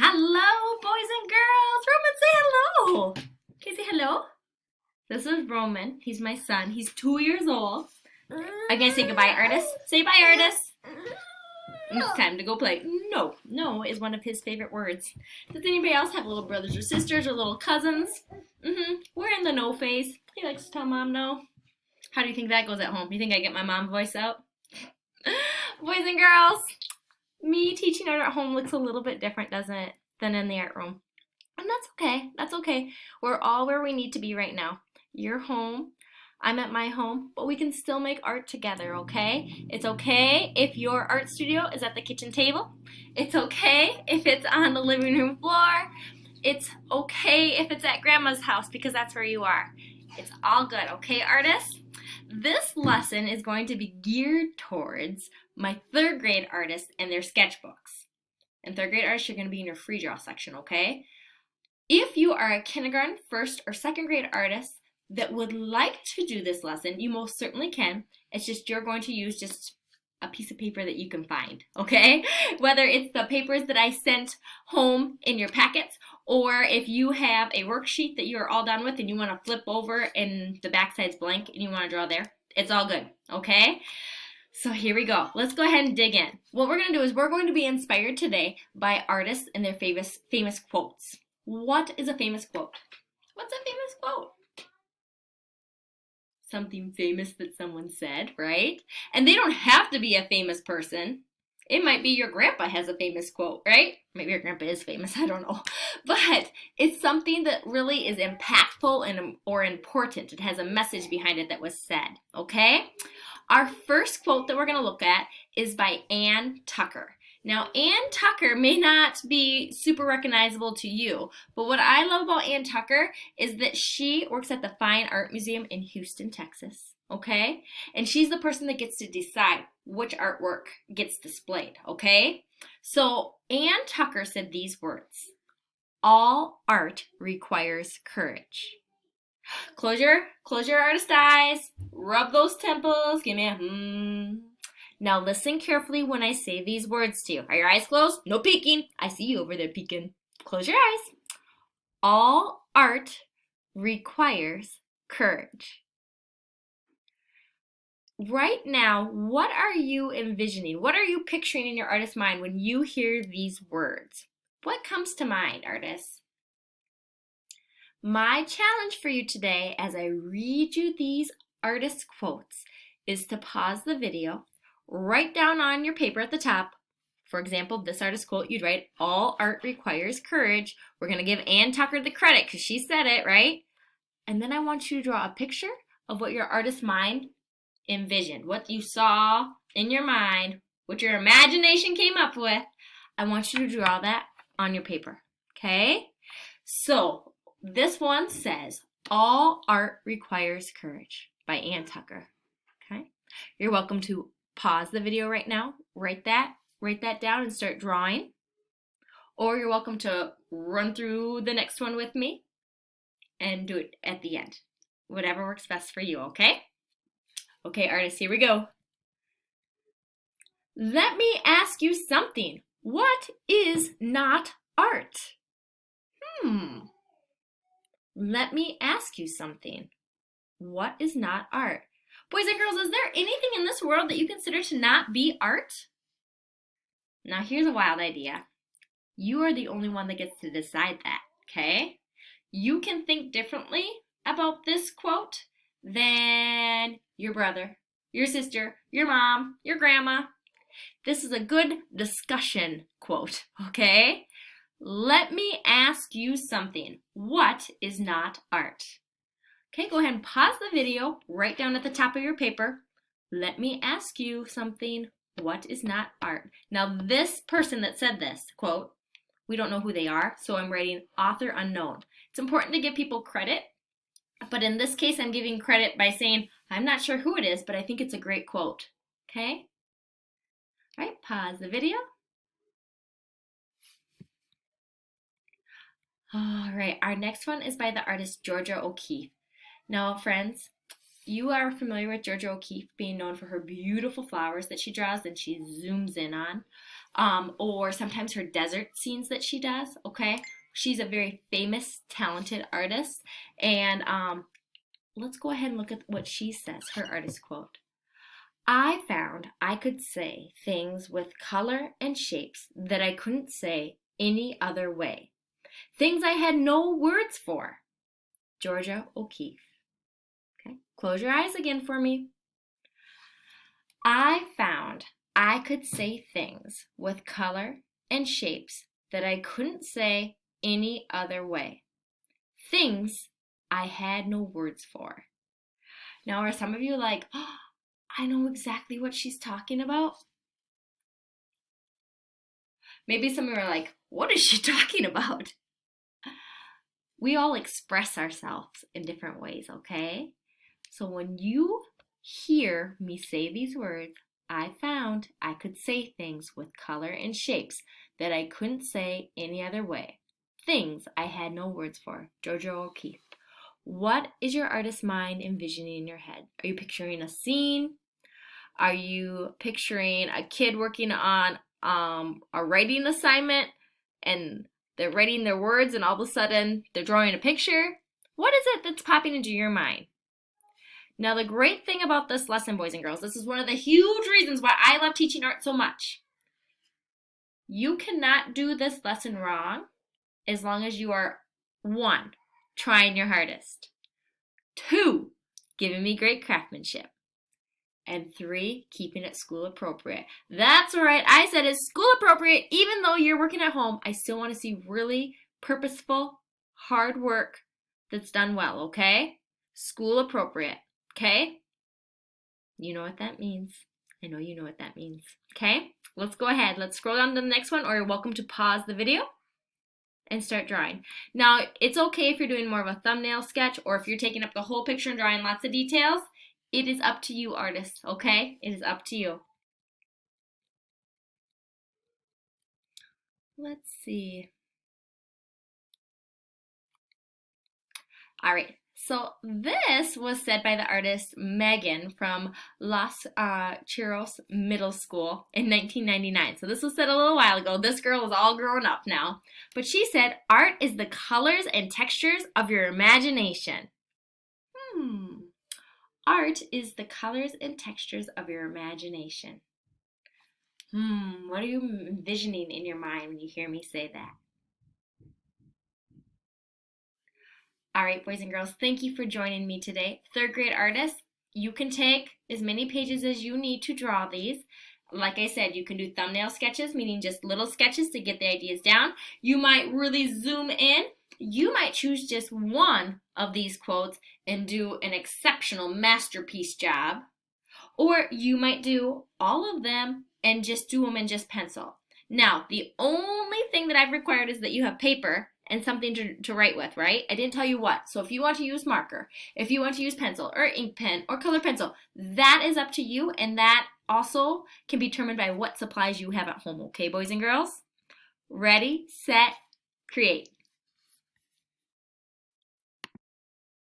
Hello, boys and girls. Roman, say hello. Can you say hello? This is Roman. He's my son. He's 2 years old. I'm gonna say goodbye, Artis. Say bye, Artis. It's time to go play. No, no is one of his favorite words. Does anybody else have little brothers or sisters or little cousins? We're in the no phase. He likes to tell mom no. How do you think that goes at home? You think I get my mom voice out? Boys and girls, me teaching art at home looks a little bit different, doesn't it, than in the art room? And that's okay. That's okay. We're all where we need to be right now. You're home. I'm at my home, but we can still make art together, okay? It's okay if your art studio is at the kitchen table. It's okay if it's on the living room floor. It's okay if it's at grandma's house because that's where you are. It's all good, okay, artists? This lesson is going to be geared towards my third grade artists and their sketchbooks. And third grade artists, you're going to be in your free draw section, okay? If you are a kindergarten, first, or second grade artist that would like to do this lesson, you most certainly can. It's just you're going to use just a piece of paper that you can find, okay? Whether it's the papers that I sent home in your packets, or if you have a worksheet that you're all done with and you want to flip over and the backside's blank and you want to draw there, it's all good, okay? So here we go. Let's go ahead and dig in. What we're going to do is we're going to be inspired today by artists and their famous quotes. What is a famous quote? What's a famous quote? Something famous that someone said, right? And they don't have to be a famous person. It might be your grandpa has a famous quote, right? Maybe your grandpa is famous, I don't know. But it's something that really is impactful or important. It has a message behind it that was said, okay? Our first quote that we're going to look at is by Ann Tucker. Now, Ann Tucker may not be super recognizable to you, but what I love about Ann Tucker is that she works at the Fine Art Museum in Houston, Texas, okay? And she's the person that gets to decide which artwork gets displayed, okay? So, Ann Tucker said these words: "All art requires courage." Close your artist eyes, rub those temples, give me a Now listen carefully when I say these words to you. Are your eyes closed? No peeking. I see you over there peeking. Close your eyes. All art requires courage. Right now, what are you envisioning? What are you picturing in your artist's mind when you hear these words? What comes to mind, artists? My challenge for you today as I read you these artist quotes is to pause the video, write down on your paper at the top, for example, this artist quote, you'd write, "All art requires courage." We're going to give Ann Tucker the credit because she said it, right? And then I want you to draw a picture of what your artist's mind envisioned, what you saw in your mind, what your imagination came up with. I want you to draw that on your paper, okay? So, this one says, "All art requires courage" by Ann Tucker. Okay? You're welcome to pause the video right now, write that down and start drawing. Or you're welcome to run through the next one with me and do it at the end. Whatever works best for you, okay? Okay, artists, here we go. Let me ask you something. What is not art? Let me ask you something. What is not art? Boys and girls, is there anything in this world that you consider to not be art? Now here's a wild idea. You are the only one that gets to decide that, okay? You can think differently about this quote than your brother, your sister, your mom, your grandma. This is a good discussion quote, okay? Let me ask you something. What is not art? Okay, go ahead and pause the video, write down at the top of your paper. Let me ask you something. What is not art? Now, this person that said this quote, we don't know who they are, so I'm writing author unknown. It's important to give people credit, but in this case, I'm giving credit by saying, I'm not sure who it is, but I think it's a great quote. Okay? All right, pause the video. All right, our next one is by the artist Georgia O'Keeffe. Now, friends, you are familiar with Georgia O'Keeffe being known for her beautiful flowers that she draws and she zooms in on, or sometimes her desert scenes that she does, okay? She's a very famous, talented artist, and let's go ahead and look at what she says, her artist quote. I found I could say things with color and shapes that I couldn't say any other way. Things I had no words for. Georgia O'Keeffe. Okay, close your eyes again for me. I found I could say things with color and shapes that I couldn't say any other way. Things I had no words for. Now, are some of you like, oh, I know exactly what she's talking about? Maybe some of you are like, what is she talking about? We all express ourselves in different ways, okay? So when you hear me say these words, I found I could say things with color and shapes that I couldn't say any other way. Things I had no words for. Georgia O'Keeffe. What is your artist mind envisioning in your head? Are you picturing a scene? Are you picturing a kid working on a writing assignment and they're writing their words and all of a sudden they're drawing a picture? What is it that's popping into your mind? Now, the great thing about this lesson, boys and girls, this is one of the huge reasons why I love teaching art so much. You cannot do this lesson wrong as long as you are 1, trying your hardest, 2, giving me great craftsmanship, and 3, keeping it school appropriate. That's right, I said it's school appropriate. Even though you're working at home, I still want to see really purposeful, hard work that's done well, okay? School appropriate, okay? You know what that means. I know you know what that means, okay? Let's go ahead. Let's scroll down to the next one, or you're welcome to pause the video and start drawing. Now, it's okay if you're doing more of a thumbnail sketch or if you're taking up the whole picture and drawing lots of details. It is up to you, artists, okay? It is up to you. Let's see. All right. So this was said by the artist Megan from Los Chirros Middle School in 1999. So this was said a little while ago. This girl is all grown up now. But she said, art is the colors and textures of your imagination. Art is the colors and textures of your imagination. What are you envisioning in your mind when you hear me say that? All right, boys and girls, thank you for joining me today. 3rd grade artists, you can take as many pages as you need to draw these. Like I said, you can do thumbnail sketches, meaning just little sketches to get the ideas down. You might really zoom in. You might choose just one of these quotes and do an exceptional masterpiece job. Or you might do all of them and just do them in just pencil. Now, the only thing that I've required is that you have paper and something to write with, right? I didn't tell you what. So if you want to use marker, if you want to use pencil or ink pen or color pencil, that is up to you, and that also can be determined by what supplies you have at home, okay, boys and girls? Ready, set, create.